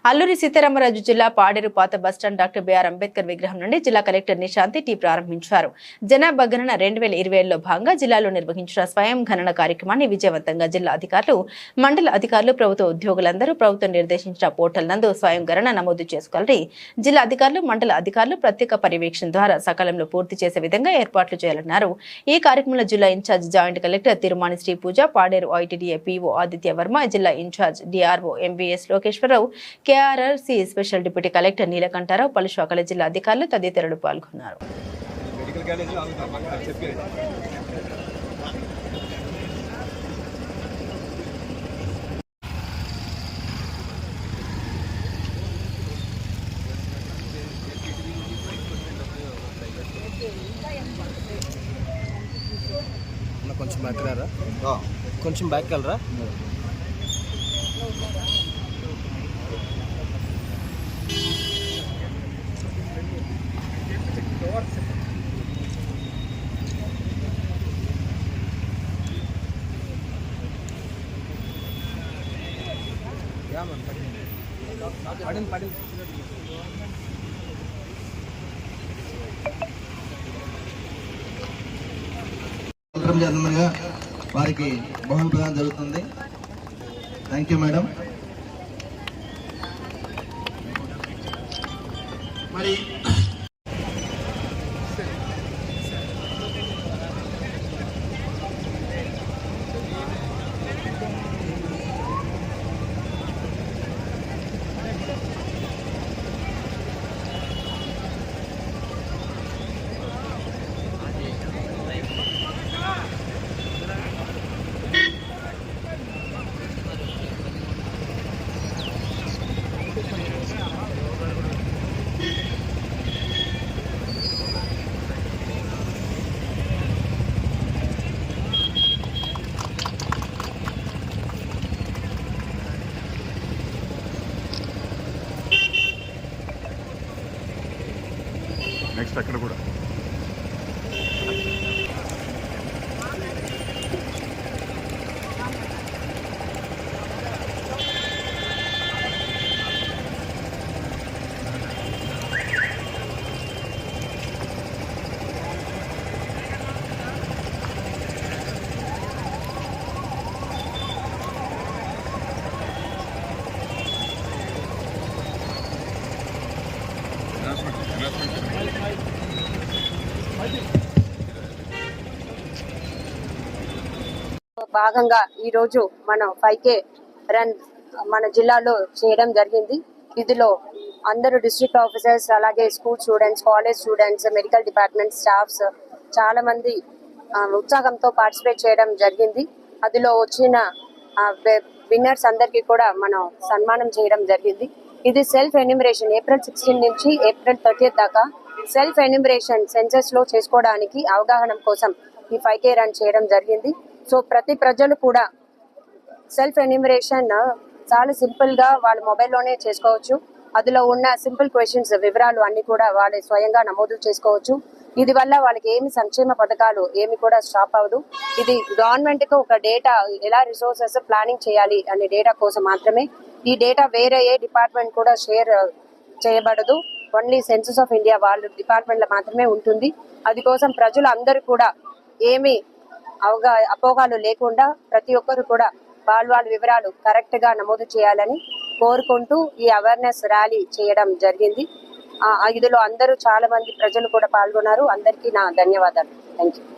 అల్లూరి సీతారామరాజు జిల్లా పాడేరు పాత bus stand doctor BR Ambedkar విగ్రహం నుండి జిల్లా కలెక్టర్ నిశాంతి టీ ప్రారంభించారు. జనాభా గణన 2020లో భాగంగా జిల్లాలో నిర్వహించిన స్వయం గణన కార్యక్రమాన్ని విజయవంతంగా జిల్లా అధికారులు, మండల అధికారులు, ప్రభుత్వ ఉద్యోగులందరూ ప్రభుత్వం నిర్దేశించిన పోర్టల్ నందు స్వయం గణన నమోదు చేసుకోవాలని జిల్లా అధికారులు, మండల అధికారులు ప్రత్యేక పర్యవేక్షణ ద్వారా సకాలంలో పూర్తి చేసే విధంగా ఏర్పాట్లు చేయాలన్నారు. ఈ కార్యక్రమంలో జిల్లా incharge joint collector Tirumani Sri Pooja, Paderu ITDA PO Aditya Varma, జిల్లా incharge DRO MBS Lokeshwara Rao, KRRC special deputy collector Neelakanta Rao, పలు శాఖల జిల్లా అధికారులు తదితరులు పాల్గొన్నారు. కొంచెం బ్యాక్ రారా, కొంచెం బ్యాక్ వెళ్ళరా. జన్మగా వారికి బహుమతి ప్రదానం జరుగుతుంది. Thank you madam. మరి నెక్స్ట్ అక్కడ కూడా భాగంగా ఈ రోజు మనం 5K రన్ మన జిల్లాలో చేయడం జరిగింది. ఇందులో అందరూ డిస్ట్రిక్ట్ ఆఫీసర్స్, అలాగే school students, college students, medical department staffs చాలా మంది ఉత్సాహంతో పార్టిసిపేట్ చేయడం జరిగింది. అందులో వచ్చిన విన్నర్స్ అందరికీ కూడా మనం సన్మానం చేయడం జరిగింది. ఇది సెల్ఫ్ ఎన్యూమరేషన్ ఏప్రిల్ 16 నుంచి ఏప్రిల్ 30 దాకా సెల్ఫ్ ఎన్యూమరేషన్ సెన్సస్ లో చేసుకోవడానికి అవగాహన కోసం ఈ 5K రన్ చేయడం జరిగింది. సో ప్రతి ప్రజలు కూడా సెల్ఫ్ ఎన్యూమరేషన్ చాలా సింపుల్ గా వాళ్ళ మొబైల్లోనే చేసుకోవచ్చు. అందులో ఉన్న సింపుల్ క్వశ్చన్స్ వివరాలు అన్ని కూడా వాళ్ళు స్వయంగా నమోదు చేసుకోవచ్చు. ఇది వల్ల వాళ్ళకి ఏమి సంక్షేమ పథకాలు ఏమి కూడా స్టాప్ అవ్వదు. ఇది గవర్నమెంట్ కు ఒక డేటా ఎలా రిసోర్సెస్ ప్లానింగ్ చేయాలి అనే డేటా కోసం మాత్రమే. ఈ డేటా వేరే ఏ డిపార్ట్మెంట్ కూడా షేర్ చేయబడదు. ఓన్లీ సెన్సస్ ఆఫ్ ఇండియా వాళ్ళ డిపార్ట్మెంట్ లో మాత్రమే ఉంటుంది. అది కోసం ప్రజలు అందరూ కూడా ఏమి అపోహాలు లేకుండా ప్రతి ఒక్కరు కూడా వాళ్ళ వివరాలు కరెక్ట్ గా నమోదు చేయాలని కోరుకుంటూ ఈ అవేర్నెస్ ర్యాలీ చేయడం జరిగింది. ఇందులో అందరూ చాలా మంది ప్రజలు కూడా పాల్గొన్నారు. అందరికీ నా ధన్యవాదాలు. Thank you.